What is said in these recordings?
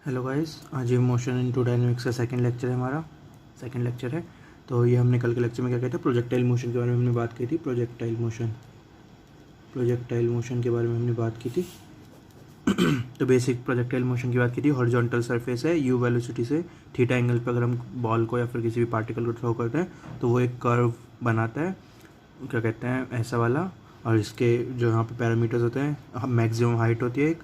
Hello guys, आज ये motion in to dynamics का सेकंड लेक्चर है हमारा। सेकंड लेक्चर है। तो ये हमने कल के लेक्चर में क्या कहते हैं, प्रोजेक्टाइल मोशन के बारे में हमने बात की थी। प्रोजेक्टाइल मोशन के बारे में हमने बात की थी। तो बेसिक प्रोजेक्टाइल मोशन की बात की थी। हॉरिजॉन्टल सरफेस है, यू वेलोसिटी से थीटा एंगल पर अगर हम बॉल को या फिर किसी भी पार्टिकल को थ्रो करते हैं तो वो एक कर्व बनाता है, क्या कहते हैं, ऐसा वाला। और इसके जो यहाँ पे पैरामीटर्स होते हैं, मैक्सिमम हाइट होती है,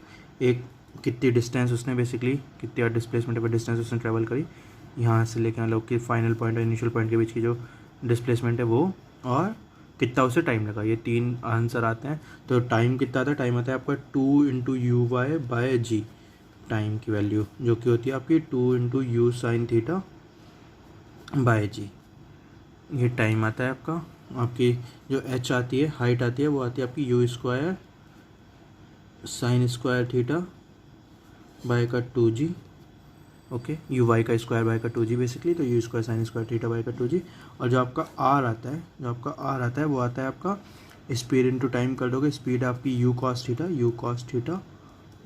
एक कितनी डिस्टेंस उसने बेसिकली कितनी डिस्प्लेसमेंट पर डिस्टेंस उसने ट्रैवल करी यहाँ से लेकर मतलब कि फाइनल पॉइंट और इनिशियल पॉइंट के बीच की जो डिस्प्लेसमेंट है वो, और कितना उसे टाइम लगा। ये तीन आंसर आते हैं। तो टाइम कितना आता है, टाइम आता है आपका 2 × u/g, टाइम की वैल्यू जो कि होती है आपकी 2 × u sin θ/g। ये टाइम आता है आपका। आपकी जो h आती है, हाइट आती है, वो आती है आपकी u² sin²θ/2g। ओके, u/y का स्क्वायर का 2g बेसिकली, तो u² sin²θ/2g। और जो आपका r आता है, वो आता है आपका स्पीड इनटू टाइम कर दोगे। स्पीड आपकी u cos theta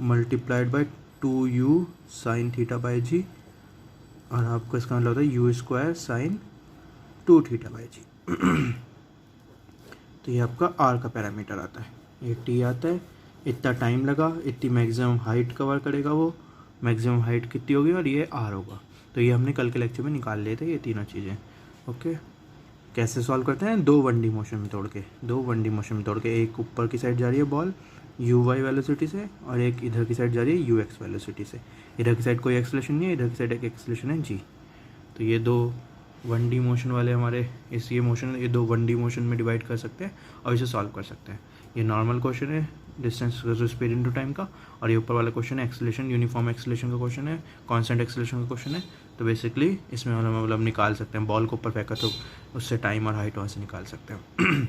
multiplied by 2u sin θ/g, और आपको इसका मतलब होता है u² sin 2θ/g। तो ये आपका r का पैरामीटर आता है, ये t आता है। इतना टाइम लगा, इतनी मैक्सिमम हाइट कवर करेगा वो, मैक्सिमम हाइट कितनी होगी, और ये r होगा। तो ये हमने कल के लेक्चर में निकाल लिए थे ये तीनों चीज़ें। ओके, कैसे सॉल्व करते हैं, 2 1D मोशन में तोड़ के। एक ऊपर की साइड जा रही है बॉल u/y वेलोसिटी से, और एक इधर की साइड जा रही है u/x वेलोसिटी से। इधर की साइड कोई एक्सेलरेशन नहीं है, इधर की साइड एक एक्सेलरेशन है g। तो ये 2 1D मोशन वाले हमारे ये मोशन, ये 2 1D मोशन में डिवाइड कर सकते हैं और इसे सॉल्व कर सकते हैं। ये नॉर्मल क्वेश्चन है डिस्टेंस स्पीड इनटू टाइम का, और ये ऊपर वाला क्वेश्चन है एक्सेलरेशन, यूनिफॉर्म एक्सेलरेशन का क्वेश्चन है, कांस्टेंट एक्सेलरेशन का क्वेश्चन है। तो बेसिकली इसमें हम मतलब निकाल सकते हैं, बॉल को ऊपर फेंका तो उससे टाइम और हाइट वहाँ से निकाल सकते हैं।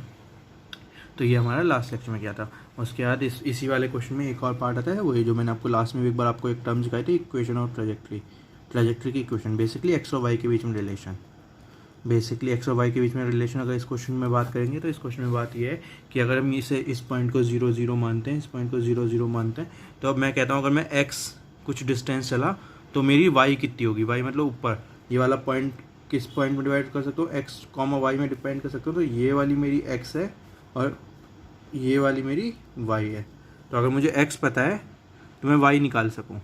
तो ये हमारा लास्ट लेक्चर में किया था। उसके बाद इसी वाले क्वेश्चन में एक और पार्ट आता है, वही जो मैंने आपको लास्ट में भी एक बार आपको एक टर्म सिखाई थी, इक्वेशन ऑफ ट्रेजेक्ट्री की इक्वेशन। बेसिकली एक्स और वाई के बीच में रिलेशन, अगर इस क्वेश्चन में बात करेंगे तो इस क्वेश्चन में बात ये है कि अगर हम इस पॉइंट को 0 0 मानते हैं, तो अब मैं कहता हूँ अगर मैं x कुछ डिस्टेंस चला तो मेरी y कितनी होगी। y मतलब ऊपर ये वाला पॉइंट किस पॉइंट में डिवाइड कर सकता हूँ, x, y में डिपेंड कर सकता हूँ। तो ये वाली मेरी x है और ये वाली मेरी y है। तो अगर मुझे x पता है तो मैं y निकाल सकूँ,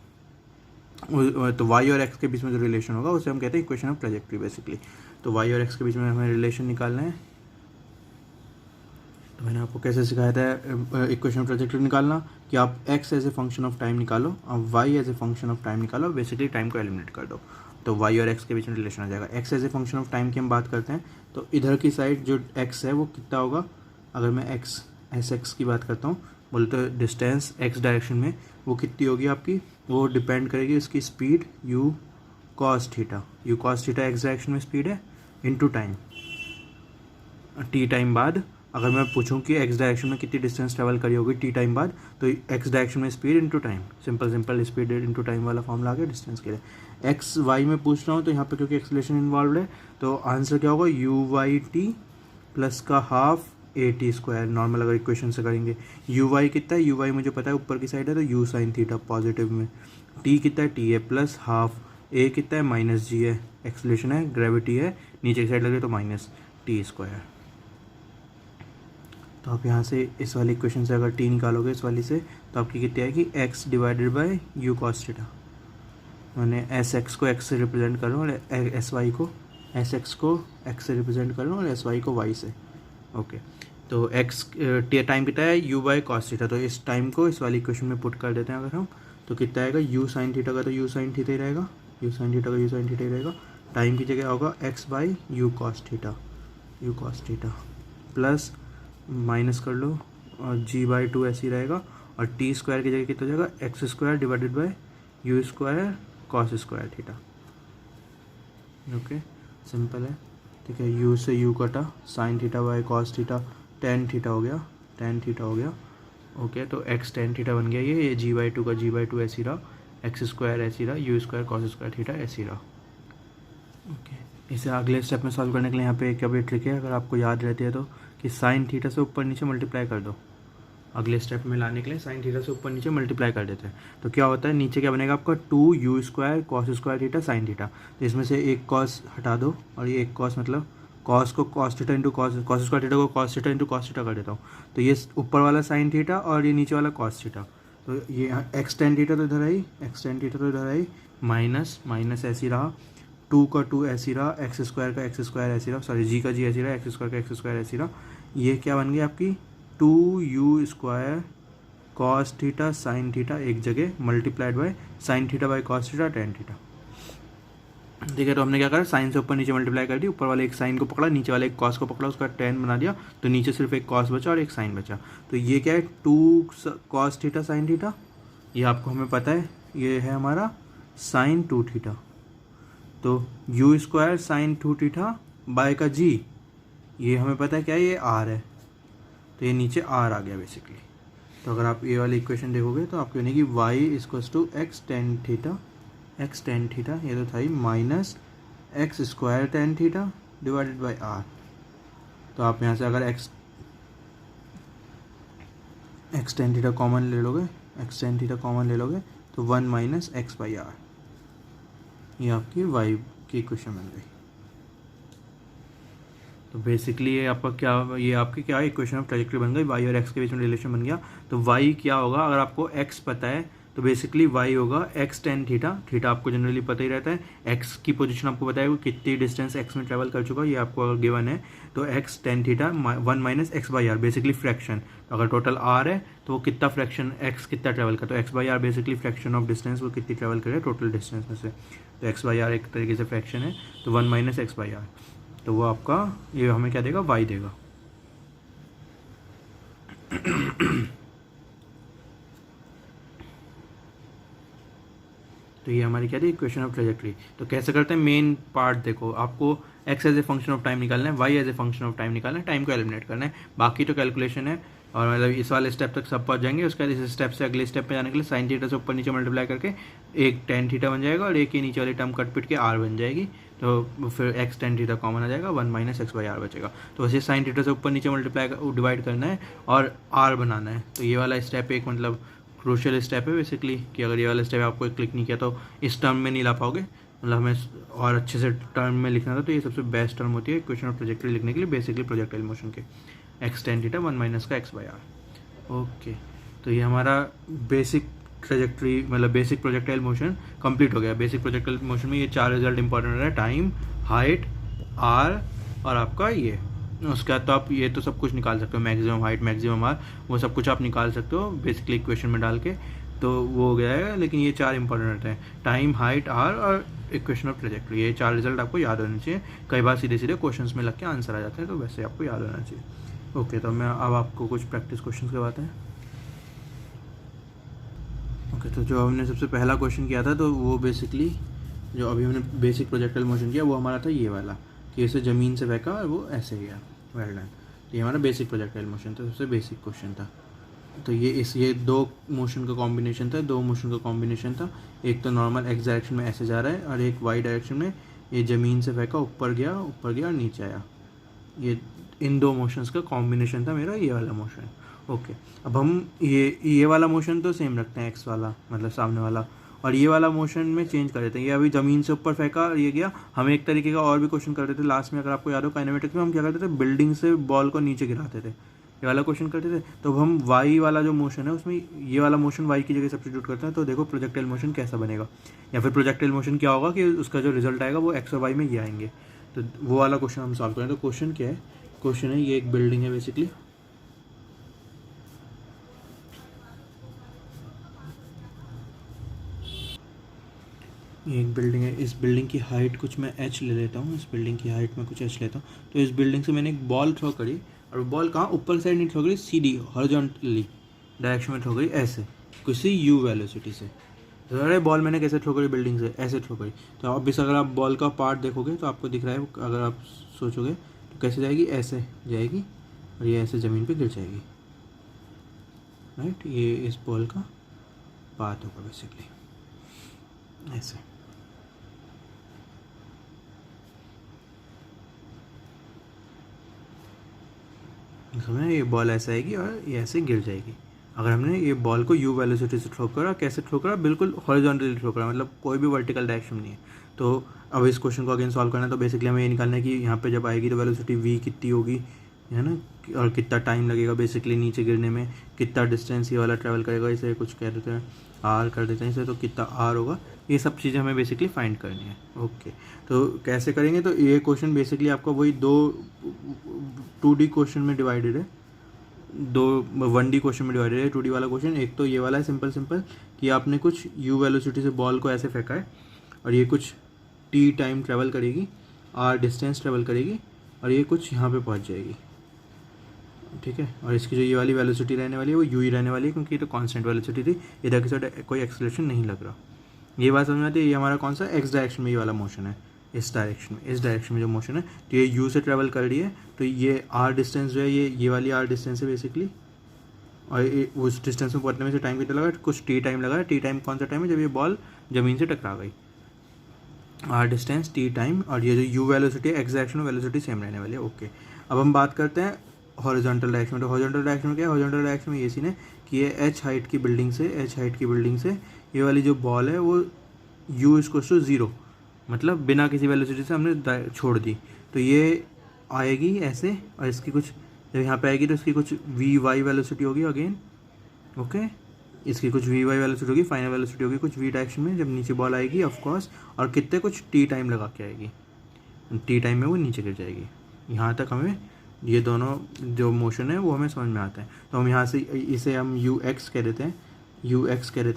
तो y और x के बीच में जो रिलेशन होगा उसे हम कहते हैं इक्वेशन ऑफ ट्रेजेक्ट्री बेसिकली। तो y और x के बीच में हमें रिलेशन निकालना है। तो मैंने आपको कैसे सिखाया था इक्वेशन ऑफ ट्रेजेक्ट्री निकालना, कि आप x as a function of time निकालो, आप y as a function of time निकालो, बेसिकली टाइम को एलिमिनेट कर दो, तो y और x के बीच में रिलेशन आ जाएगा। x as a function of time की हम बात करते हैं, तो इधर की साइड जो x है वो कितना होगा। अगर मैं x की बात करता हूँ, बोलते हैं डिस्टेंस x डायरेक्शन में, वो कितनी होगी आपकी, वो डिपेंड करेगी उसकी speed u cos theta x direction में स्पीड है इनटू टाइम, t टाइम बाद। अगर मैं पूछूं कि x डायरेक्शन में कितनी डिस्टेंस ट्रैवल करी होगी t टाइम बाद, तो x डायरेक्शन में speed into time, simple speed into time वाला फॉर्मूला आ गया डिस्टेंस के लिए। x y में पूछ रहा हूँ तो यहाँ पे क्योंकि एक्सेलरेशन इन्वॉल्व है, तो आंसर क्या होगा, u/t प्लस का हाफ a/t²। नॉर्मल अगर इक्वेशन से करेंगे, u/y कितना है, u/y मुझे पता है ऊपर की साइड है तो u sin थीटा पॉजिटिव में, t कितना है, t है प्लस हाफ, a कितना है, -g है, एक्सेलरेशन है, ग्रेविटी है, नीचे की साइड लगे तो -t²। तो आप यहाँ से इस वाली इक्वेशन से अगर t निकालोगे इस वाली से, तो आपकी कितनी आएगी, x divided by u cos theta. मैंने sx को x से रिप्रेजेंट कर रहा हूँ और sx को x से रिप्रेजेंट कर रहा हूँ और sy को y से। ओके, तो x टाइम कितना है, u/ cos थीटा। तो इस टाइम को इस वाली इक्वेशन में पुट कर देते हैं अगर हम, तो कितना आएगा, u sin थीटा का तो u sin थीटा ही रहेगा, टाइम की जगह होगा x/u cos theta plus minus कर लो और g/2 ऐसे ही रहेगा, और t² की जगह कितना हो जाएगा, x² divided by u² cos² theta. Okay, simple है, ठीक है। u से u कटा, sin theta by cos theta, tan theta हो गया। ओके, तो x tan थीटा बन गया, ये g/2 का g/2 ऐसे रहा, x² ऐसे रहा, u² cos² थीटा ऐसे रहा। ओके, इसे अगले स्टेप में सॉल्व करने के लिए यहाँ पे एक ट्रिक है, अगर आपको याद रहती है तो, कि साइन थीटा से ऊपर नीचे मल्टीप्लाई कर दो, अगले स्टेप में लाने के लिए साइन थीटा से ऊपर नीचे मल्टीप्लाई कर देते हैं। तो क्या होता है, नीचे क्या बनेगा आपका 2u² cos square theta sine theta. तो इसमें से एक कॉस हटा दो और ये एक कॉस, मतलब कॉस को cos theta into cos square theta को cos theta into cos theta कर देता हूँ। तो ये ऊपर वाला साइन थीटा और ये नीचे वाला कॉस थीटा। तो ये यहाँ एक्स टेन थीटा तो इधर आई, एक्स टेन थीटा तो इधर आई, माइनस माइनस ऐसी रहा, 2 का 2 ऐसी रहा, एक्स स्क्वायर का एक्स स्क्वायर ऐसी रहा, सॉरी जी का जी ऐसी रहा, एक्स स्क्वायर का एक्स स्क्वायर ऐसी रहा। ये क्या बन गई आपकी 2u² cos theta sine theta एक जगह multiplied by sine theta by cos theta tan theta. ठीक है, तो हमने क्या करा, साइन से ऊपर नीचे मल्टीप्लाई कर दी, ऊपर वाले एक साइन को पकड़ा, नीचे वाले एक कॉस को पकड़ा, उसका टेन बना दिया, तो नीचे सिर्फ एक कॉस बचा और एक साइन बचा। तो ये क्या है 2 कॉस थीटा साइन थीटा, ये आपको हमें पता है ये है हमारा साइन 2 थीटा। तो u² साइन 2 थीटा बाय का जी, ये हमें पता है क्या है, ये r है, तो ये नीचे r आ गया बेसिकली। तो अगर आप ये वाली इक्वेशन देखोगे तो आपकी बनेगी y = x tan theta, x tan theta ये तो था ही, minus x² tan theta divided by r। तो आप यहाँ से अगर x tan थीटा कॉमन ले लोगे, x tan थीटा कॉमन ले लोगे तो 1 माइनस एक्स बाई आर, ये आपकी y की इक्वेशन बन गई। तो बेसिकली ये आपका क्या, ये आपकी क्या इक्वेशन ऑफ ट्रैजेक्टरी बन गई, y और x के बीच में रिलेशन बन गया। तो y क्या होगा, अगर आपको x पता है तो बेसिकली y होगा x tan थीटा, थीटा आपको जनरली पता ही रहता है, x की पोजीशन आपको पता है वो कितनी डिस्टेंस x में ट्रैवल कर चुका है, ये आपको अगर गिवन है। तो x tan theta 1 minus x by r, basically fraction. तो अगर टोटल r है तो वो कितना फ्रैक्शन x कितना ट्रैवल करता है, तो x by r basically fraction of distance, वो कितनी ट्रैवल करे टोटल डिस्टेंस में से। तो x बाई आर एक तरीके से फ्रैक्शन है, तो 1 माइनस एक्स बाई आर, तो वो आपका ये हमें क्या देगा, y देगा। तो ये हमारी क्या थी, इक्वेशन ऑफ ट्रैजेक्टरी। तो कैसे करते हैं, मेन पार्ट देखो, आपको x as a function of time निकालना है, y as a function of time निकालना है, टाइम को एलिमिनेट करना है, बाकी तो कैलकुलेशन है। और मतलब इस वाले स्टेप तक सब पहुंच जाएंगे, उसके बाद इस स्टेप से अगले स्टेप पे जाने के लिए साइन थीटा से ऊपर नीचे मल्टीप्लाई करके एक टेन थीटा बन जाएगा और एक ये नीचे वाली टर्म कट पिट के r बन जाएगी। तो फिर x tan थीटा कॉमन आ जाएगा, 1 माइनस एक्स बाई आर बचेगा। तो वैसे साइन थीटा से ऊपर नीचे मल्टीप्लाई डिवाइड करना है और r बनाना है। तो ये वाला स्टेप एक मतलब क्रूशियल स्टेप है बेसिकली, कि अगर ये वाला स्टेप आपको क्लिक नहीं किया तो इस टर्म में नहीं ला पाओगे, मतलब हमें और अच्छे से टर्म में लिखना था। तो ये सबसे बेस्ट टर्म होती है इक्वेशन ऑफ ट्रैजेक्टरी लिखने के लिए, बेसिकली प्रोजेक्टाइल मोशन के, x tan थीटा 1 माइनस का एक्स बाई आर। ओके, तो ये हमारा बेसिक ट्रैजेक्टरी मतलब बेसिक प्रोजेक्टाइल मोशन कंप्लीट हो गया। बेसिक प्रोजेक्टाइल मोशन में ये 4 रिजल्ट इंपॉर्टेंट है, टाइम, हाइट, आर और आपका ये। उसके बाद तो आप ये तो सब कुछ निकाल सकते हो, मैक्सिमम हाइट, मैक्सिमम आर, वो सब कुछ आप निकाल सकते हो बेसिकली इक्वेशन में डाल के, तो वो हो गया है। लेकिन ये 4 इंपॉर्टेंट रहते हैं, टाइम, हाइट, आर और इक्वेशन ऑफ ट्रैजेक्टरी। ये 4 रिजल्ट आपको याद होने चाहिए, कई बार सीधे सीधे क्वेश्चंस में लग के आंसर आ जाते हैं, तो वैसे आपको याद होना चाहिए। ओके, तो मैं अब आपको कुछ प्रैक्टिस क्वेश्चन करवाते हैं। ओके, तो जो हमने सबसे पहला क्वेश्चन किया था, तो वो बेसिकली जो अभी हमने बेसिक प्रोजेक्टाइल मोशन किया वो हमारा था ये वाला, कि ऐसे ज़मीन से फेंका और वो ऐसे गया, वेल डन। तो ये हमारा बेसिक प्रोजेक्टाइल मोशन था, सबसे बेसिक क्वेश्चन था। तो ये 2 मोशन का कॉम्बिनेशन था, 2 मोशन का कॉम्बिनेशन था। एक तो नॉर्मल एक्स डायरेक्शन में ऐसे जा रहा है और एक वाई डायरेक्शन में, ये ज़मीन से फेंका, ऊपर गया और नीचे आया। ये इन 2 मोशंस का कॉम्बिनेशन था मेरा ये वाला मोशन। ओके, अब हम ये वाला मोशन तो सेम रखते हैं, एक्स वाला मतलब सामने वाला, और ये वाला मोशन में चेंज कर देते हैं। ये अभी ज़मीन से ऊपर फेंका और ये गया। हम एक तरीके का और भी क्वेश्चन करते थे लास्ट में, अगर आपको याद हो, काइनेमेटिक्स में हम क्या करते थे, बिल्डिंग से बॉल को नीचे गिराते थे, ये वाला क्वेश्चन करते थे। तो हम वाई वाला जो मोशन है उसमें ये वाला मोशन वाई की जगह सब्स्टिट्यूट करते हैं, तो देखो प्रोजेक्टाइल मोशन कैसा बनेगा, या फिर प्रोजेक्टाइल मोशन क्या होगा कि उसका जो रिजल्ट आएगा वो एक्स और वाई में ये आएंगे। तो वो वाला क्वेश्चन हम सॉल्व करें। तो क्वेश्चन क्या है, क्वेश्चन है ये एक बिल्डिंग है बेसिकली, ये एक बिल्डिंग है। इस बिल्डिंग की हाइट कुछ मैं h ले लेता हूँ, इस बिल्डिंग की हाइट में कुछ h लेता हूँ। तो इस बिल्डिंग से मैंने एक बॉल थ्रो करी, और बॉल कहाँ, ऊपर साइड नहीं थ्रो करी, सीधी हॉरिजॉन्टली डायरेक्शन में थ्रो करी, ऐसे किसी u वेलोसिटी से। तो अरे बॉल मैंने कैसे थ्रो करी, बिल्डिंग से ऐसे थ्रो करी। तो अब इस अगर आप बॉल का पार्ट देखोगे तो आपको दिख रहा है, अगर आप सोचोगे तो कैसे जाएगी, ऐसे जाएगी और ये ऐसे ज़मीन पे गिर जाएगी, राइट। ये इस बॉल का पाथ होगा बेसिकली ऐसे। समझे, ये बॉल ऐसे आएगी और ये ऐसे गिर जाएगी। अगर हमने ये बॉल को यू वेलोसिटी से थ्रो करा, कैसे थ्रो करा, बिल्कुल हॉरिजॉन्टली थ्रो करा, मतलब कोई भी वर्टिकल डायरेक्शन नहीं है। तो अब इस क्वेश्चन को अगेन सॉल्व करना है, तो बेसिकली हमें ये निकालना है कि यहाँ पे जब आएगी तो वेलोसिटी वी कितनी होगी, है ना, और कितना टाइम लगेगा बेसिकली नीचे गिरने में, कितना डिस्टेंस ये वाला ट्रैवल करेगा, इसे कुछ कह देते हैं आर कर देते हैं इसे, तो कितना आर होगा, ये सब चीज़ें हमें बेसिकली फाइंड करनी है। ओके, तो कैसे करेंगे, तो ये क्वेश्चन बेसिकली आपका वही दो 2D क्वेश्चन में डिवाइडेड है, दो 1D क्वेश्चन में डिवाइडेड है। 2D वाला क्वेश्चन एक तो ये वाला है सिंपल कि आपने कुछ u वेलोसिटी से बॉल को ऐसे फेंका है और ये कुछ t टाइम ट्रैवल करेगी, r डिस्टेंस ट्रैवल करेगी और ये कुछ यहाँ पे पहुँच जाएगी, ठीक है। और इसकी जो ये वाली वेलोसिटी रहने वाली है वो u ही रहने वाली है, क्योंकि ये तो कांस्टेंट वेलोसिटी थी, इधर की साइड कोई एक्सेलरेशन नहीं लग रहा। ये बात समझ में आती है। ये हमारा कौन सा x डायरेक्शन में ये वाला मोशन है, इस डायरेक्शन में जो मोशन है, तो ये u से ट्रैवल कर रही है, तो ये r डिस्टेंस जो है ये वाली r डिस्टेंस है बेसिकली, और उस डिस्टेंस में पहुंचने में से टाइम कितना लगा, कुछ t टाइम लगा है। t टाइम कौन सा टाइम है, जब ये बॉल ज़मीन से टकरा गई, r डिस्टेंस t टाइम, और ये जो u वेलोसिटी है x डायरेक्शन में वेलोसिटी सेम रहने वाली है। ओके, अब हम बात करते हैं हॉरिजॉन्टल डायरेक्शन में। तो हॉरिजॉन्टल डायरेक्शन में क्या है, हॉरिजॉन्टल डायरेक्शन में ये सीन है कि ये h हाइट की बिल्डिंग से ये वाली जो बॉल है वो u इक्वल्स टू 0, मतलब बिना किसी वेलोसिटी से हमने छोड़ दी, तो ये आएगी ऐसे, और इसकी कुछ जब यहाँ पे आएगी तो इसकी कुछ वी वाई वेलोसिटी होगी अगेन, ओके, इसकी कुछ वी वाई वेलोसिटी होगी, फाइनल वेलोसिटी होगी कुछ वी डायरेक्शन में जब नीचे बॉल आएगी ऑफकोर्स, और कितने कुछ टी टाइम लगा के आएगी, टी टाइम में वो नीचे गिर जाएगी। यहाँ तक हमें ये दोनों जो मोशन है वो हमें समझ में आता है। तो हम यहाँ से इसे हम यू एक्स कह देते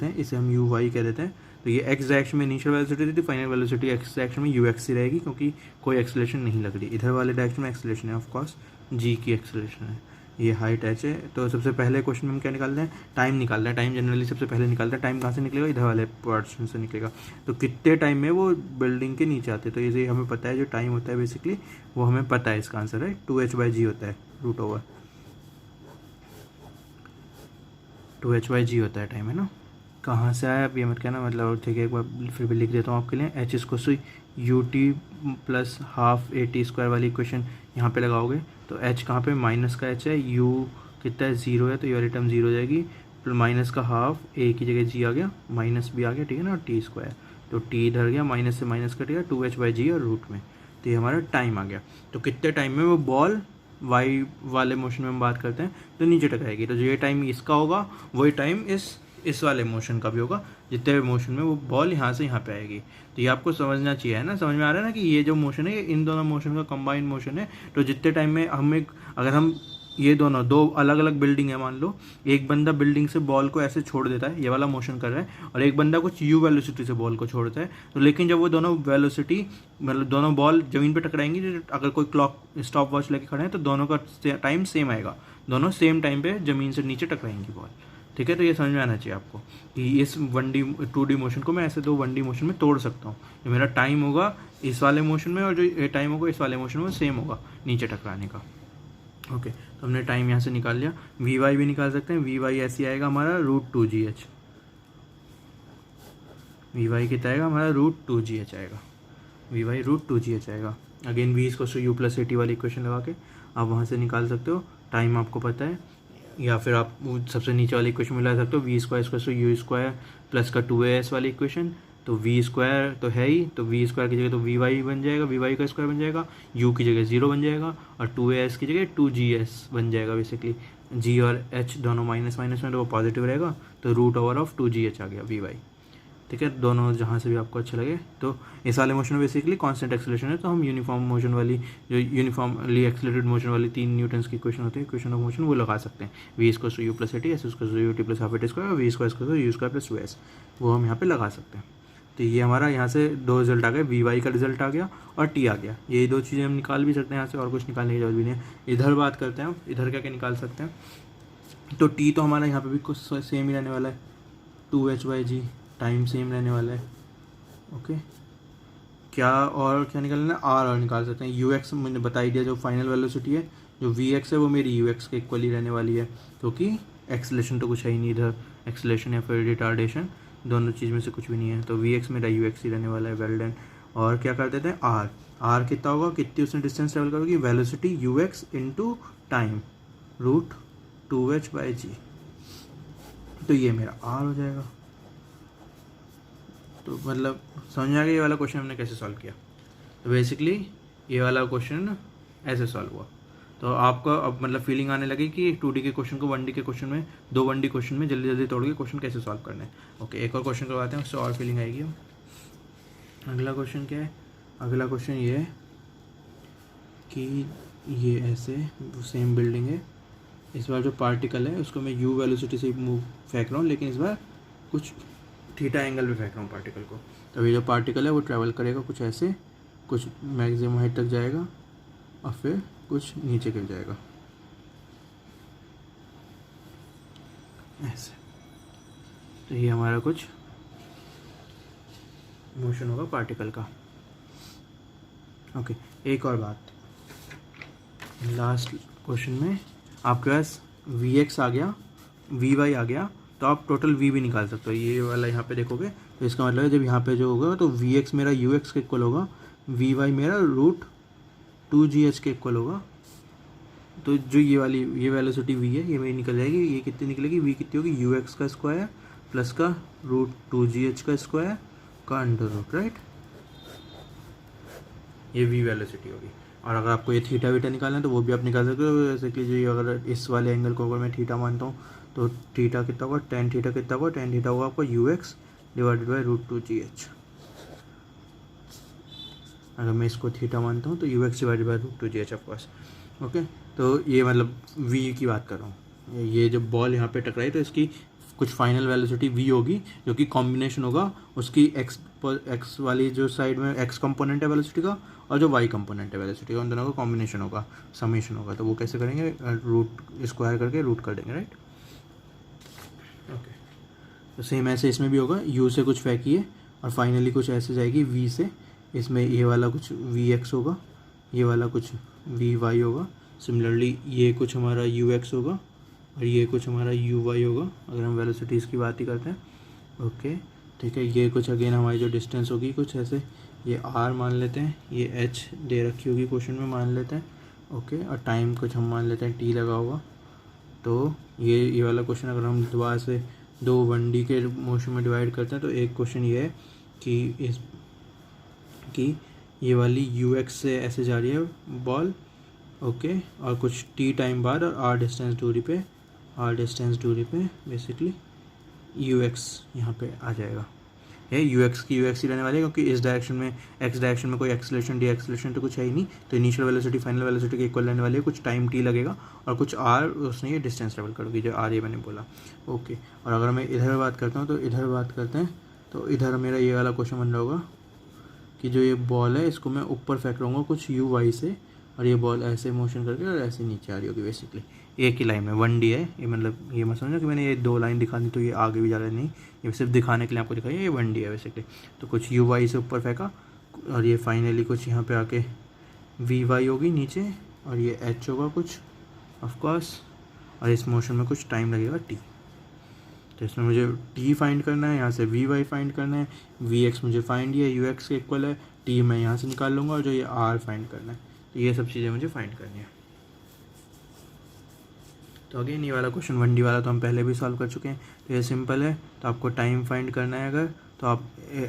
हैं, इसे हम यू वाई कह देते हैं। तो ये एक्स डायरेक्शन में इनिशियल वेलोसिटी थी, फाइनल वेलोसिटी एक्स डायरेक्शन में यू एक्स ही रहेगी, क्योंकि कोई एक्सेलरेशन नहीं लग रही। इधर वाले डायरेक्शन में एक्सेलरेशन है ऑफकोर्स, जी की एक्सेलरेशन है, ये हाइट एच है। तो सबसे पहले क्वेश्चन में हम क्या निकालते हैं, टाइम निकालना है। टाइम जनरली सबसे पहले निकालते हैं, टाइम कहाँ से निकलेगा, इधर वाले पोर्शन से निकलेगा। तो कितने टाइम में वो बिल्डिंग के नीचे आते, तो ये हमें पता है, जो टाइम होता है बेसिकली वो हमें पता है, इसका आंसर है 2h/g होता है, √2h/g होता है टाइम, है ना। कहाँ से आया अब ये मत कहना, मतलब ठीक है, एक बार फिर भी लिख देता हूँ आपके लिए। h इसको you t plus half a t square वाली इक्वेशन यहाँ पे लगाओगे, तो h कहाँ पे, माइनस का h है, u कितना है 0 है, तो ये वाली टर्म 0 हो जाएगी, माइनस का हाफ, a की जगह g आ गया, माइनस भी आ गया, ठीक है ना, टी स्क्वायर, तो t इधर गया, माइनस से माइनस कटेगा, 2h/g और रूट में, तो ये हमारा टाइम आ गया। तो कितने टाइम में वो बॉल वाई वाले मोशन में हम बात करते हैं तो नीचे टकराएगी, तो जो ये टाइम इसका होगा वही टाइम इस वाले मोशन का भी होगा, जितने मोशन में वो बॉल यहाँ से यहाँ पे आएगी। तो ये आपको समझना चाहिए, है ना, समझ में आ रहा है ना कि ये जो मोशन है ये इन दोनों मोशन का कंबाइंड मोशन है। तो जितने टाइम में अगर हम ये दोनों दो अलग अलग बिल्डिंग है, मान लो एक बंदा बिल्डिंग से बॉल को ऐसे छोड़ देता है, ये वाला मोशन कर रहा है, और एक बंदा कुछ यू वेलोसिटी से बॉल को छोड़ता है, तो लेकिन जब वो दोनों वेलोसिटी मतलब दोनों बॉल ज़मीन पे टकराएंगी, अगर कोई क्लॉक स्टॉप वॉच लेके खड़े हैं तो दोनों का टाइम सेम आएगा, दोनों सेम टाइम पे ज़मीन से नीचे टकराएंगी बॉल, ठीक है। तो ये समझ में आना चाहिए आपको कि इस 1D 2D मोशन को मैं ऐसे दो 1D मोशन में तोड़ सकता हूँ। जो मेरा टाइम होगा इस वाले मोशन में और जो टाइम होगा इस वाले मोशन में सेम होगा नीचे टकराने का। ओके, तो हमने टाइम यहाँ से निकाल लिया। वी वाई भी निकाल सकते हैं, वी वाई ऐसे आएगा हमारा √2gh, वी वाई कितना आएगा हमारा √2gh आएगा, वी वाई √2gh आएगा। अगेन वी इसको यू प्लस ए टी वाली इक्वेशन लगा के आप वहाँ से निकाल सकते हो, टाइम आपको पता है, या फिर आप सबसे नीचे वाली इक्वेशन में ला सकते हो, v square u square plus का 2as वाली इक्वेशन। तो वी स्क्वायर तो है ही, तो वी स्क्वायर की जगह तो वी वाई बन जाएगा, वी वाई का स्क्वायर बन जाएगा, यू की जगह 0 बन जाएगा, और 2as की जगह 2gs बन जाएगा। बेसिकली g और h दोनों माइनस माइनस में, तो वो पॉजिटिव रहेगा, तो √2gh आ गया वी वाई, ठीक है। दोनों जहाँ से भी आपको अच्छा लगे। तो इस वाले मोशन में बेसिकली कांस्टेंट एक्सेलरेशन है, तो हम यूनिफॉर्म मोशन वाली, जो यूनिफॉर्मली एक्सेलरेटेड मोशन वाली 3 न्यूटन्स की इक्वेशन होती है, इक्वेशन ऑफ मोशन, वो लगा सकते हैं। वी इसको u plus a t, s उसको u t plus half a t square, और वी इसको यू स्क्वायर प्लस 2s, वो हम यहाँ पे लगा सकते हैं। तो ये हमारा यहाँ से 2 रिजल्ट आ गए, वी वाई का रिजल्ट आ गया और टी आ गया। ये 2 चीज़ें हम निकाल भी सकते हैं यहाँ से, और कुछ निकालने की जरूरत भी नहीं है। इधर बात करते हैं, इधर क्या क्या निकाल सकते हैं। तो टी तो हमारा यहाँ पे भी कुछ सेम ही रहने वाला है, 2h/g, टाइम सेम रहने वाला है, ओके। क्या और क्या निकालना है, आर और निकाल सकते हैं। यू एक्स मैंने बता ही दिया, जो फाइनल वेलोसिटी है, जो वी एक्स है वो मेरी यू एक्स के इक्वली रहने वाली है, क्योंकि एक्सेलेरेशन तो कुछ है ही नहीं इधर, एक्सेलेरेशन या फिर रिटार्डेशन दोनों चीज़ में से कुछ भी नहीं है, तो वी एक्स मेरा यू एक्स ही रहने वाला है, वेल डन। और क्या कर देते हैं, आर कितना होगा, कितनी उसने डिस्टेंस ट्रेवल करोगी, velocity u x into time, root 2h/g। तो ये मेरा r हो जाएगा। तो मतलब समझ में आ गया ये वाला क्वेश्चन हमने कैसे सॉल्व किया। तो बेसिकली ये वाला क्वेश्चन ऐसे सॉल्व हुआ। तो आपको अब मतलब फीलिंग आने लगी कि 2D के क्वेश्चन को 1D के क्वेश्चन में, 2 1D क्वेश्चन में जल्दी जल्दी तोड़ के क्वेश्चन कैसे सॉल्व करना है। ओके, एक और क्वेश्चन करवाते हैं, उससे और फीलिंग आएगी। अगला क्वेश्चन क्या है? अगला क्वेश्चन ये है कि ये ऐसे सेम बिल्डिंग है, इस बार जो पार्टिकल है उसको मैं u वेलोसिटी से मूव फेंक रहा हूँ, लेकिन इस बार कुछ थीटा एंगल पे फेंक रहा हूँ पार्टिकल को। तो ये जो पार्टिकल है वो ट्रैवल करेगा कुछ ऐसे, कुछ मैक्सिमम हाइट तक जाएगा और फिर कुछ नीचे गिर जाएगा ऐसे। तो ये हमारा कुछ मोशन होगा पार्टिकल का। ओके, एक और बात, लास्ट क्वेश्चन में आपके पास Vx आ गया, Vy आ गया, तो आप टोटल V भी निकाल सकते हो। ये वाला यहाँ पे देखोगे तो इसका मतलब है जब यहाँ पे जो होगा तो Vx मेरा Ux के इक्वल होगा, Vy मेरा रूट 2gh के इक्वल होगा। तो जो ये वेलोसिटी V है ये मेरी निकल जाएगी। ये कितनी निकलेगी? V कितनी होगी? Ux का स्क्वायर प्लस का रूट 2gh का स्क्वायर का अंडर रूट, राइट। ये V वेलोसिटी होगी। और अगर आपको ये थीटा वीटा निकालना है तो वो भी आप निकाल सकते हो। जैसे कि जो अगर इस वाले एंगल को अगर मैं थीटा मानता हूँ तो थीटा कितना होगा? टेन थीटा कितना होगा? टेन थीटा होगा आपका Ux divided by root 2gh। अगर मैं इसको थीटा मानता हूँ तो Ux divided by root 2gh of course. Okay, तो ये मतलब V की बात कर रहा हूँ। ये जब बॉल यहाँ पे टकराई तो इसकी कुछ फाइनल वेलोसिटी V होगी, जो कि कॉम्बिनेशन होगा उसकी x वाली जो साइड में x कंपोनेंट है वेलोसिटी का और जो y कंपोनेंट है वेलोसिटी का, उन दोनों का कॉम्बिनेशन होगा, समेशन होगा। तो वो कैसे करेंगे? रूट स्क्वायर करके रूट कर देंगे, राइट। ओके, तो सेम ऐसे इसमें भी होगा, u से कुछ फेंकिए और फाइनली कुछ ऐसे जाएगी v से। इसमें ये वाला कुछ Vx होगा, ये वाला कुछ Vy होगा। सिमिलरली ये कुछ हमारा Ux होगा और ये कुछ हमारा Uy होगा, अगर हम वेलोसिटीज़ की बात ही करते हैं। ओके, ठीक है। ये कुछ अगेन हमारी जो डिस्टेंस होगी कुछ ऐसे, ये r मान लेते हैं, ये h दे रखी होगी क्वेश्चन में, मान लेते हैं। ओके, और टाइम कुछ हम मान लेते हैं t लगा होगा। तो ये वाला क्वेश्चन अगर हम दोबारा से 2 1D के मोशन में डिवाइड करते हैं तो एक क्वेश्चन ये है कि ये वाली Ux से ऐसे जा रही है बॉल, ओके, और कुछ t टाइम बाद और r डिस्टेंस दूरी पे बेसिकली Ux यहाँ पे आ जाएगा। ये Ux की Ux ही रहने वाली है, क्योंकि इस डायरेक्शन में x डायरेक्शन में कोई एक्सेलरेशन डी एक्सेलरेशन तो कुछ है ही नहीं। तो इनिशियल वेलोसिटी फाइनल वेलोसिटी के इक्वल रहने वाली है, कुछ टाइम t लगेगा और कुछ r उसने ये डिस्टेंस ट्रेवल करोगी, जो r ये मैंने बोला। ओके, और अगर मैं इधर बात करता हूँ तो इधर बात करते हैं, तो इधर मेरा ये वाला क्वेश्चन बन रहा होगा कि जो ये बॉल है इसको मैं ऊपर फेंक रहूँगा कुछ Uy से, और ये बॉल ऐसे मोशन करके और ऐसे नीचे आ रही होगी बेसिकली एक ही लाइन में। 1D है ये, मतलब ये मत समझो कि मैंने ये 2 लाइन दिखा दी तो ये आगे भी जा रहा है, नहीं, ये सिर्फ दिखाने के लिए आपको दिखाई है। ये 1D है बेसिकली। तो कुछ Uy से ऊपर फेंका और ये फाइनली कुछ यहाँ पे आके Vy होगी नीचे, और ये h होगा कुछ ऑफकोर्स, और इस मोशन में कुछ टाइम लगेगा t। तो इसमें मुझे t फाइंड करना है, यहाँ से Vy फाइंड करना है, Vx मुझे फाइंड है Ux के इक्वल है, t मैं यहाँ से निकाल लूँगा, और जो ये r फाइंड करना है। तो ये सब चीज़ें मुझे फाइंड करनी है। तो अगेन ये वाला क्वेश्चन 1D वाला तो हम पहले भी सॉल्व कर चुके हैं, तो ये सिंपल है। तो आपको टाइम फाइंड करना है अगर, तो आप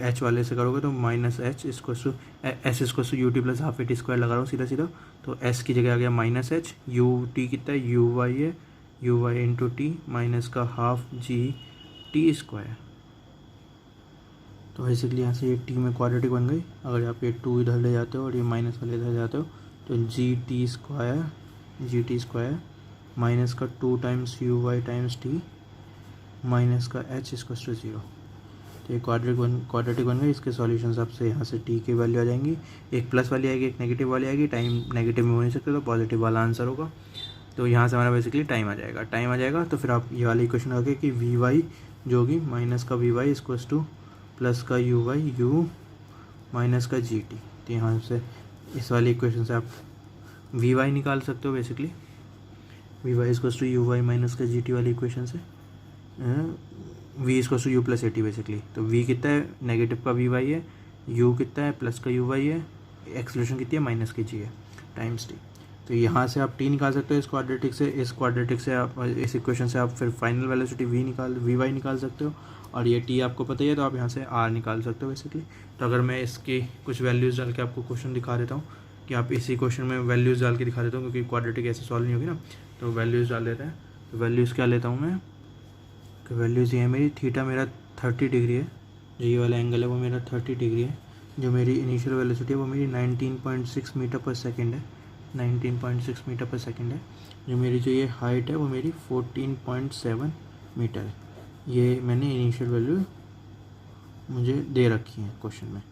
h वाले से करोगे तो -h इसको s इसको ut plus half at square लगा रहा हूँ सीधा सीधा। तो s की जगह आ गया -h, ut कितना है? uy है, uy इंटू टी माइनस का हाफ gt स्क्वायर। तो बेसिकली यहाँ से ये t में क्वाड्रेटिक बन गई। अगर आप ये 2 इधर ले जाते हो और ये माइनस वाले इधर जाते हो तो gt स्क्वायर माइनस का 2 times uy times t minus का h इक्वल्स टू 0। तो ये क्वाड्रेटिक बन गई। इसके सॉल्यूशंस आपसे यहाँ से t की वैल्यू आ जाएंगी, एक प्लस वाली आएगी, एक नेगेटिव वाली आएगी। टाइम नेगेटिव में हो नहीं सकते तो पॉजिटिव वाला आंसर होगा। तो यहाँ से हमारा बेसिकली टाइम आ जाएगा। तो फिर आप ये वाली इक्वेशन आगे कि vy जो होगी माइनस का vy इक्वल्स टू प्लस का uy u माइनस का gt। तो यहाँ से इस वाली इक्वेशन से आप vy निकाल सकते हो basically, vy equals to uy minus का gt वाली इक्वेशन से v equals to u plus at basically. तो v कितना है? नेगेटिव का vy है, u कितना है? प्लस का uy है, एक्सेलरेशन कितनी है? माइनस की g है टाइम्स t। तो यहाँ से आप टी निकाल सकते हो इस क्वाड्रेटिक से आप इस इक्वेशन से आप फिर फाइनल वेलोसिटी वी वाई निकाल सकते हो, और ये टी आपको पता ही है तो आप यहाँ से आर निकाल सकते हो बेसिकली। तो अगर मैं इसकी कुछ वैल्यूज़ डाल के आपको क्वेश्चन दिखा देता हूँ कि आप इसी क्वेश्चन में वैल्यूज़ डाल के दिखा देता हूँ, क्योंकि क्वाड्रेटिक ऐसे सॉल्व नहीं होगी ना, तो वैल्यूज़ डाल लेते हैं। तो वैल्यूज़ क्या लेता हूँ मैं, कि वैल्यूज़ ये है मेरी, थीटा मेरा 30 डिग्री है, जो ये वाला एंगल है वो मेरा 30 डिग्री है, जो मेरी इनिशियल वेलोसिटी है वो मेरी 19.6 मीटर पर सेकेंड है, 19.6 मीटर पर सेकेंड है, जो मेरी जो ये हाइट है वो मेरी 14.7 मीटर है। ये मैंने इनिशियल वैल्यू मुझे दे रखी है क्वेश्चन में,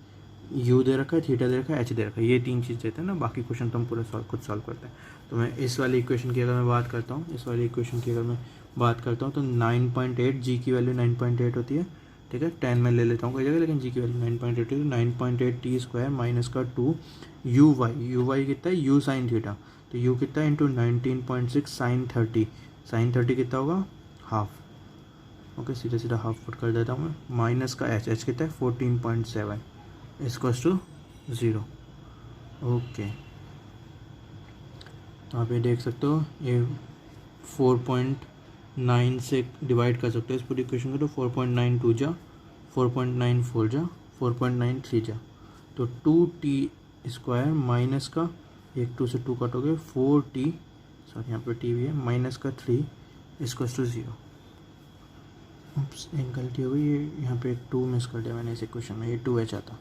यू दे रखा है, थीटा दे रखा है, एच दे रखा है, ये 3 चीज़ देते हैं ना, बाकी क्वेश्चन तो हम पूरा खुद सॉल्व करते हैं। तो मैं इस वाली इक्वेशन की अगर मैं बात करता हूँ, तो 9.8 जी की वैल्यू 9.8 होती है, ठीक है, 10 में ले लेता हूँ कोई जगह, लेकिन जी की वैल्यू 9.8 होती है। 9.8 टी स्क्वायर माइनस का 2 यू वाई कितना है, यू साइन थीटा, तो यू कितना है इंटू 19.6 साइन 30 कितना होगा, हाफ, ओके, सीधा सीधा हाफ फुट कर देता हूँ मैं, माइनस का एच कितना है 14.7 इक्वल्स टू 0। ओके, तो आप ये देख सकते हो, ये 4.9 से डिवाइड कर सकते हो इस पूरी इक्वेशन को, तो 4.92 जा 4.94 जा 4.93 जा, तो 2t स्क्वायर माइनस का एक 2 से 2 कटोगे 4t, सॉरी यहाँ पे टी भी है, माइनस का 3 इक्वल्स टू 0। एक गलती हो गई, ये यहाँ पे एक 2 मिस कर दिया मैंने इस इक्वेशन में, ये 2h आता,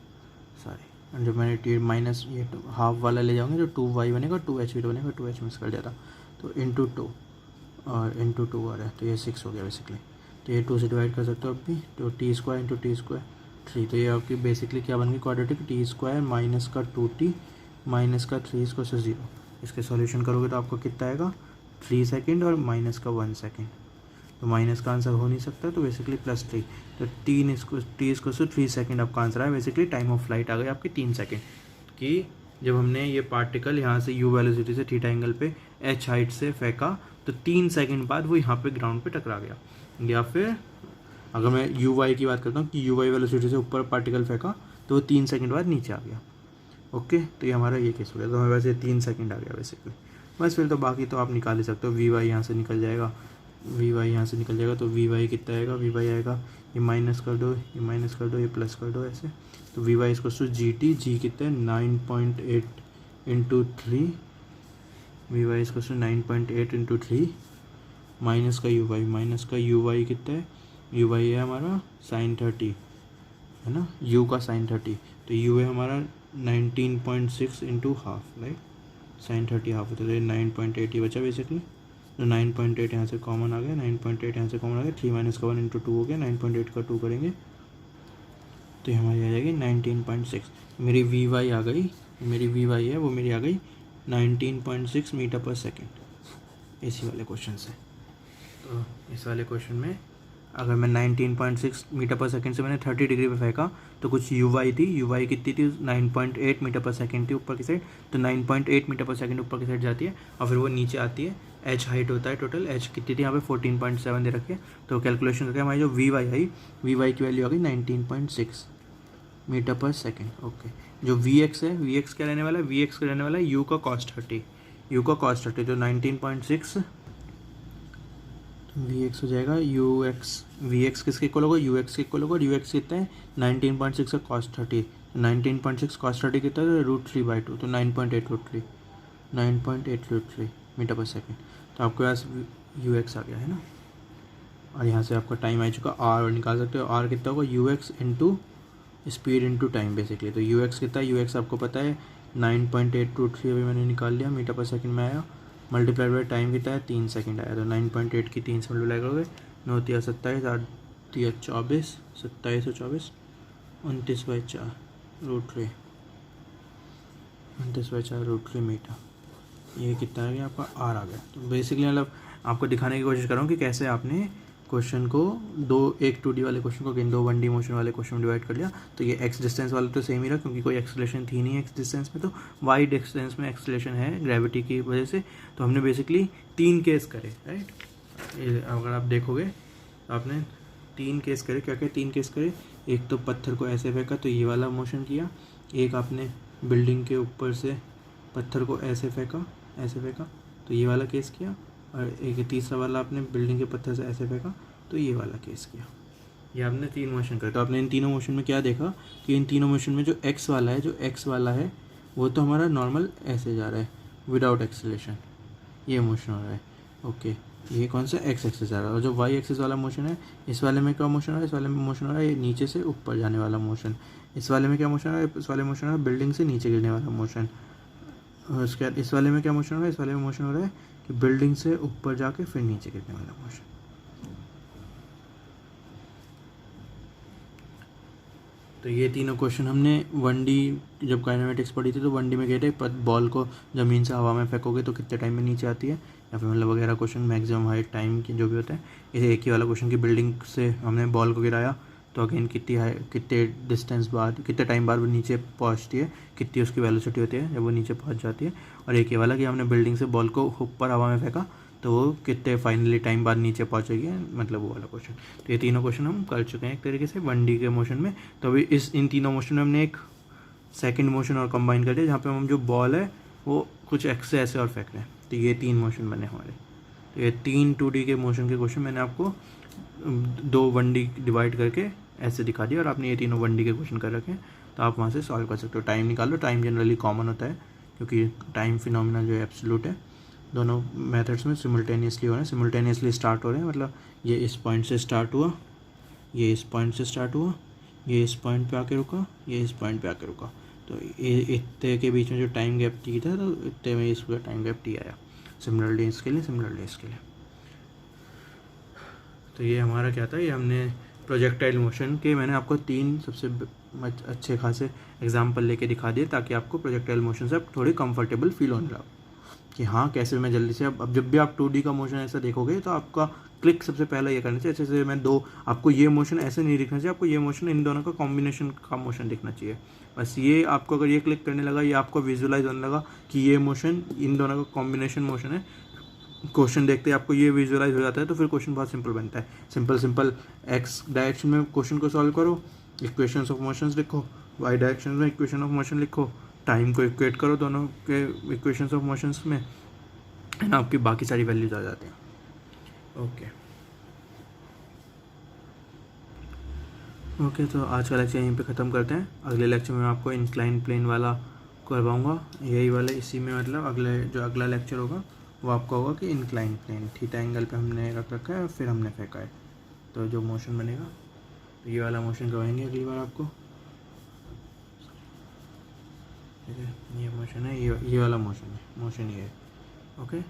सॉरी, जब मैंने टी माइनस ये हाफ वाला ले जाऊँगे तो 2y बनेगा, 2h भी तो बनेगा, 2h मिस कर दिया था, तो इंटू 2 और इंटू 2 आ रहा है, तो ये 6 हो गया बेसिकली। तो ये 2 से डिवाइड कर सकते हो अब भी, तो T square into T square 3, तो ये आपकी बेसिकली क्या बन गई क्वाड्रेटिक, टी स्क्वायर माइनस का 2t माइनस का 3 इसको से 0। इसके सॉल्यूशन करोगे तो आपको कितना आएगा, 3 सेकेंड और माइनस का 1 सेकेंड, तो माइनस का आंसर हो नहीं सकता, तो बेसिकली +3, तो टी इसको 3 सेकेंड आपका आंसर है, बेसिकली टाइम ऑफ फ्लाइट आ गई आपकी 3 सेकेंड, कि जब हमने ये पार्टिकल यहाँ से यू वेलोसिटी से थीटा एंगल पे एच हाइट से फेंका तो 3 सेकेंड बाद वो यहाँ पे ग्राउंड पे टकरा गया। या फिर अगर मैं यू वाई की बात करता हूँ कि यू वाई वेलोसिटी से ऊपर पार्टिकल फेंका तो वो 3 सेकेंड बाद नीचे आ गया। ओके, तो ये हमारा ये केस हो गया, तो हमें वैसे 3 सेकेंड आ गया बेसिकली। बस फिर तो बाकी तो आप निकाल ही सकते हो, वी वाई यहाँ से निकल जाएगा, तो वी वाई कितना आएगा, वी वाई आएगा, ये माइनस कर दो, ये प्लस कर दो ऐसे, तो वी वाई इसको जी टी, जी कितना है 9.8 इंटू 3, वी वाई इसको 9.8 इंटू 3 माइनस का यू वाई कितना है, यू वाई है हमारा साइन 30 है ना, यू का साइन 30, तो यू है हमारा 19.6 into half, right, sine 30 half होता है, तो 9.8 ही बचा बेसिकली, तो 9.8 यहाँ से कॉमन आ गया, 9.8 यहाँ से कॉमन आ गया, 3 माइनस का 1 इंटू 2 हो गया, 9.8 का 2 करेंगे तो ये हमारी आ जाएगी 19.6। मेरी वी वाई आ गई, मेरी वी वाई है वो मेरी आ गई 19.6 मीटर पर सेकेंड इसी वाले क्वेश्चन से। तो इस वाले क्वेश्चन में अगर मैं 19.6 मीटर पर सेकंड से मैंने 30 डिग्री पे फेंका तो कुछ यू वाई कितनी थी, 9.8 मीटर पर सेकंड थी ऊपर की साइड, तो 9.8 मीटर पर सेकंड ऊपर की साइड जाती है और फिर वो नीचे आती है। एच हाइट होता है टोटल, एच कितनी थी यहाँ पे 14.7 दे रखी है, तो कैलकुलेशन करके हमारी जो वी वाई की वैल्यू आ गई 19.6 मीटर पर सेकेंड। ओके, जो वी एक्स है, वी एक्स क्या रहने वाला है, वी एक्स का रहने वाला है यू का कॉस 30, तो 19.6 वी एक्स हो जाएगा यू एक्स, वी एक्स किसके इक्वल होगा, यू एक्स के इक्वल होगा, और यू एक्स कितना है 19.6 का कॉस 30, 19.6 कॉस 30 कितना है √3/2, तो 9.8 मीटर पर सेकेंड, तो आपके पास यू एक्स आ गया है ना। और यहाँ से आपका टाइम आ चुका आर, और निकाल सकते हो आर कितना होगा, you x into speed into time basically. तो यू एक्स कितना है, यू एक्स आपको पता है 9.823 अभी मैंने निकाल लिया, मीटर पर सेकेंड में आया, मल्टीप्लाई बाई टाइम कितना है 3 सेकेंड आया, तो 9.8 की 3 से मल्टीप्लाई करोगे 9 × 27, 8 × 24, 27 और 24 29/4 √3, 29/4 √3 मीटर, ये कितना आ गया आपका आर आ गया। तो बेसिकली मतलब आपको दिखाने की कोशिश कर रहा हूँ कि कैसे आपने क्वेश्चन को एक 2D वाले क्वेश्चन को 2 1D मोशन वाले क्वेश्चन में डिवाइड कर लिया। तो ये एक्स डिस्टेंस वाला तो सेम ही रहा क्योंकि कोई एक्सेलरेशन थी नहीं एक्स डिस्टेंस में, तो वाई डिस्टेंस में एक्सेलरेशन है ग्रेविटी की वजह से। तो हमने बेसिकली 3 केस करे, राइट, अगर आप देखोगे तो आपने 3 केस करे। क्या क्या 3 केस करे, एक तो पत्थर को ऐसे फेंका तो ये वाला मोशन किया, एक आपने बिल्डिंग के ऊपर से पत्थर को ऐसे फेंका ऐसे फेंका तो ये वाला केस किया, और एक तीसरा वाला आपने बिल्डिंग के पत्थर से ऐसे फेंका तो ये वाला केस किया। ये आपने 3 मोशन करे। तो आपने इन तीनों मोशन में क्या देखा कि इन तीनों मोशन में जो एक्स वाला है वो तो हमारा नॉर्मल ऐसे जा रहा है विदाउट एक्सेलेरेशन, ये मोशन हो रहा है। ओके, ये कौन सा एक्स एक्सिस आ रहा है। और जो वाई एक्सिस वाला मोशन है, इस वाले में क्या मोशन हो रहा है, इस वाले में मोशन हो रहा है ये नीचे से ऊपर जाने वाला मोशन। इस वाले में क्या मोशन हो रहा है, इस वाले मोशन हो रहा है बिल्डिंग से नीचे गिरने वाला मोशन। और उसके बाद इस वाले में क्या मोशन हो रहा है, इस वाले में मोशन हो रहा है कि बिल्डिंग से ऊपर जाके फिर नीचे गिरने वाला मोशन। तो ये तीनों क्वेश्चन हमने 1D जब काइनेमेटिक्स पढ़ी थी तो 1D में गए थे, बॉल को ज़मीन से हवा में फेंकोगे तो कितने टाइम में नीचे आती है, या फिर मतलब वगैरह क्वेश्चन मैक्सिमम हाइट टाइम की जो भी होता है। इसे एक ही वाला क्वेश्चन की बिल्डिंग से हमने बॉल को गिराया तो अगेन कितने डिस्टेंस बाद, कितने टाइम बाद वो नीचे पहुंचती है, कितनी उसकी वेलोसिटी होती है जब वो नीचे पहुंच जाती है। और एक ही वाला कि हमने बिल्डिंग से बॉल को ऊपर हवा में फेंका तो वो कितने फाइनली टाइम बाद नीचे पहुंचेगी, मतलब वो वाला क्वेश्चन। तो ये तीनों क्वेश्चन हम कर चुके हैं एक तरीके से 1D के मोशन में। तो अभी इन तीनों मोशन में हमने एक सेकंड मोशन और कंबाइन कर दिया जहाँ पे हम जो बॉल है वो कुछ एक्स से ऐसे और फेंक रहे हैं। तो ये 3 मोशन बने हमारे। तो ये 3 2D के मोशन के क्वेश्चन मैंने आपको 2 1D डिवाइड करके ऐसे दिखा दिया, और आपने ये तीनों 1D के क्वेश्चन कर रखे हैं तो आप वहाँ से सॉल्व कर सकते हो। टाइम निकालो, टाइम जनरली कॉमन होता है क्योंकि टाइम फिनोमिना जो है एब्सोल्यूट है। दोनों मेथड्स में सिमुल्टेनियसली हो रहे हैं, सिमुल्टेनियसली स्टार्ट हो रहे हैं, मतलब ये इस पॉइंट से स्टार्ट हुआ, ये इस पॉइंट से स्टार्ट हुआ, ये इस पॉइंट पे आके रुका, ये इस पॉइंट पे आके रुका। तो इतने के बीच में जो टाइम गैप टी था तो इतने में इसका टाइम गैप टी आया। सिमिलरली इसके लिए, सिमिलरली इसके लिए। तो ये हमारा क्या था, ये हमने प्रोजेक्टाइल मोशन के मैंने आपको 3 सबसे अच्छे खासे एग्जाम्पल लेके दिखा दिए ताकि आपको प्रोजेक्टाइल मोशन से थोड़ी कंफर्टेबल फील होने लगा कि हाँ कैसे मैं जल्दी से। अब जब भी आप 2D का मोशन ऐसा देखोगे तो आपका क्लिक सबसे पहले ये करना चाहिए, जैसे मैं आपको ये मोशन ऐसे नहीं दिखना चाहिए, आपको ये मोशन इन दोनों का कॉम्बिनेशन का मोशन दिखना चाहिए। बस ये आपको अगर ये क्लिक करने लगा, ये आपको विजुअलाइज होने लगा कि ये मोशन इन दोनों का कॉम्बिनेशन मोशन है, क्वेश्चन देखते ही आपको ये विजुअलाइज हो जाता है तो फिर क्वेश्चन बहुत सिंपल बनता है। सिंपल एक्स डायरेक्शन में क्वेश्चन को सॉल्व करो, इक्वेशंस ऑफ मोशंस लिखो, वाई डायरेक्शन में इक्वेशन ऑफ मोशन लिखो, टाइम को इक्वेट करो दोनों के इक्वेशंस ऑफ मोशंस में, है ना, आपकी बाकी सारी वैल्यूज आ जाती हैं। ओके, तो आज का लेक्चर यहीं पे ख़त्म करते हैं। अगले लेक्चर में आपको इंक्लाइन प्लेन वाला करवाऊँगा, यही वाला इसी में, मतलब अगला लेक्चर होगा वो आपका होगा कि इंक्लाइन प्लेन थीटा एंगल पे हमने रख रखा है और फिर हमने फेंका है, तो जो मोशन बनेगा तो ये वाला मोशन करवाएंगे अगली बार आपको। ठीक है, ये मोशन है, ये वाला मोशन ये है। ओके,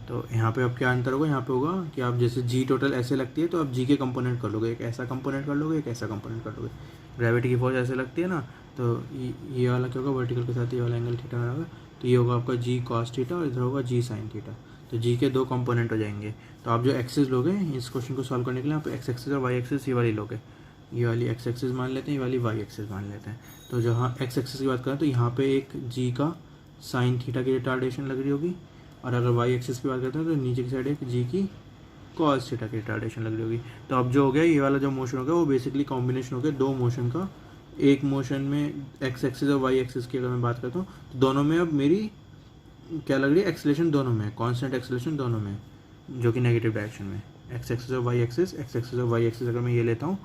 तो यहाँ पे अब क्या अंतर होगा, यहाँ पे होगा कि आप जैसे जी टोटल ऐसे लगती है तो आप जी के कंपोनेंट कर लोगे, एक ऐसा कंपोनेंट कर लोगे, एक ऐसा कंपोनेंट कर लोगे। ग्रेविटी की फोर्स ऐसे लगती है ना, तो ये वाला क्या होगा, वर्टिकल के साथ ये वाला एंगल थीटा होगा, तो ये होगा आपका जी कॉस थीटा और इधर होगा जी साइन थीटा। तो जी के 2 कंपोनेंट हो जाएंगे। तो आप जो एक्सिस लोगे इस क्वेश्चन को सॉल्व करने के लिए, आप एक्स एक्सिस और वाई एक्सिस ये वाली लोगे, ये वाली एक्स एक्सिस मान लेते हैं, ये वाली वाई एक्सिस मान लेते हैं। तो जहाँ एक्स एक्सिस की बात करें तो यहाँ पे एक जी का साइन थीटा की रिटार्डेशन लग रही होगी, और अगर वाई एक्सिस की बात करते हैं तो नीचे की साइड एक जी की कॉस थीटा की रिटार्डेशन लग रही होगी। तो अब जो हो गया, ये वाला जो मोशन हो गया वो बेसिकली कॉम्बिनेशन हो गया 2 मोशन का। एक मोशन में एक्स एक्सिस और वाई एक्सिस की अगर मैं बात करता हूँ तो दोनों में अब मेरी क्या लग रही है, एक्सेलेरेशन दोनों में, कांस्टेंट एक्सेलेरेशन दोनों में, जो कि नेगेटिव डायरेक्शन में। एक्स एक्सिस और वाई एक्सिस, एक्स एक्सिस और वाई एक्सिस अगर मैं ये लेता हूँ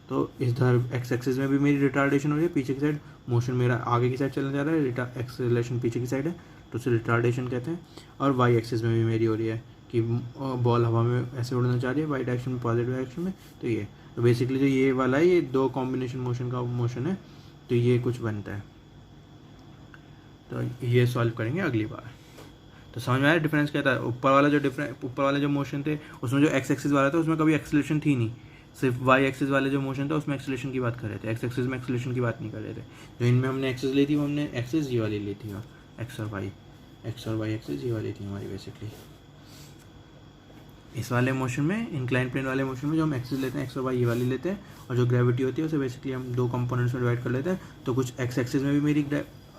तो इधर एक्स एक्सिस में भी मेरी रिटार्डेशन हो रही है, पीछे की साइड मोशन मेरा आगे की साइड चलने जा रहा है, एक्सेलेरेशन पीछे की साइड है तो उसे रिटार्डेशन कहते हैं। और वाई एक्सिस में भी मेरी हो रही है कि बॉल हवा में ऐसे उड़ना चाह रही है वाई डायरेक्शन में, पॉजिटिव डायरेक्शन में। तो ये तो बेसिकली जो ये वाला है ये 2 कॉम्बिनेशन मोशन का मोशन है, तो ये कुछ बनता है। तो ये सॉल्व करेंगे अगली बार। तो समझ में आया डिफरेंस क्या था। ऊपर वाला जो मोशन थे उसमें जो एक्स एक्सिस वाला था उसमें कभी एक्सेलेरेशन थी नहीं, सिर्फ वाई एक्सिस वाले जो मोशन था उसमें एक्सेलेरेशन की बात कर रहे थे, एक्स एक्सिस में एक्सेलेरेशन की बात नहीं कर रहे थे। जो इनमें हमने एक्सिस ली थी वो हमने एक्सिस ये वाली ली थी, एक्स और वाई एक्सिस ये वाली थी हमारी बेसिकली। इस वाले मोशन में, इंक्लाइन प्लेन वाले मोशन में जो हम एक्सिस लेते हैं एक्स और वाई ये वाली लेते हैं, और जो ग्रेविटी होती है उसे बेसिकली हम 2 कंपोनेंट्स में डिवाइड कर लेते हैं। तो कुछ एक्स एक्सिस में भी मेरी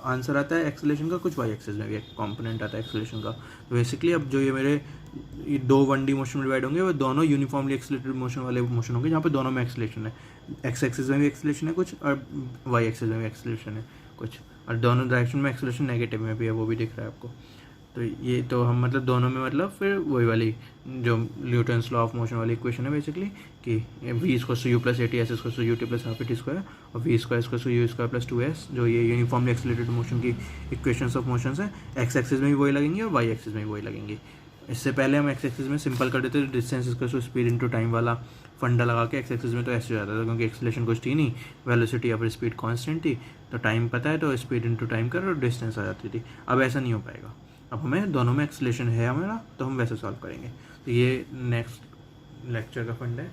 आंसर आता है एक्सेलेरेशन का, कुछ वाई एक्सिस में भी एक कंपोनेंट आता है एक्सेलेरेशन का। तो बेसिकली अब जो ये मेरे 2 1D मोशन में डिवाइड होंगे वो दोनों यूनिफॉर्मली एक्सेलेटेड मोशन वाले मोशन होंगे, जहाँ पे दोनों में एक्सेलेरेशन है, एक्स एक्सिस में भी एक्सेलेरेशन है कुछ और वाई एक्सिस में भी एक्सेलेरेशन है कुछ, और दोनों डायरेक्शन में एक्सेलेरेशन नेगेटिव में भी है, वो भी दिख रहा है आपको। तो ये तो हम मतलब दोनों में मतलब फिर वही वाली जो न्यूटन्स लॉ ऑफ मोशन वाली इक्वेशन है बेसिकली कि v equals to u plus a t s equals to u t plus half a t square और v square equals to u square plus 2s, जो ये uniformly accelerated motion की equations of motions है, x axis में भी वही लगेंगी और वाई एक्सिस में भी वही लगेंगी। इससे पहले हम एक्स एक्सिस में सिंपल कर देते थे, distance equals to speed into time वाला फंडा लगा के एक्स एक्सिस में तो ऐसे हो जाता था क्योंकि एक्सीलरेशन कुछ थी नहीं, वेलोसिटी या फिर स्पीड कांस्टेंट थी, तो टाइम पता है तो स्पीड इनटू टाइम कर और डिस्टेंस आ जाती थी। अब ऐसा नहीं हो पाएगा, अब हमें दोनों में एक्सीलरेशन है हमारा, तो हम वैसे सॉल्व करेंगे। तो ये नेक्स्ट लेक्चर का फंड है,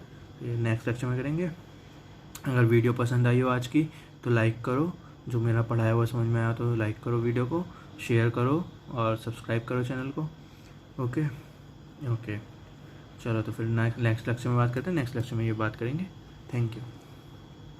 ये नेक्स्ट लेक्चर में करेंगे। अगर वीडियो पसंद आई हो आज की तो लाइक करो, जो मेरा पढ़ाया हुआ समझ में आया तो लाइक करो वीडियो को, शेयर करो और सब्सक्राइब करो चैनल को। ओके ओके, चलो तो फिर नेक्स्ट लेक्चर में बात करते हैं, नेक्स्ट लेक्चर में ये बात करेंगे। Thank you.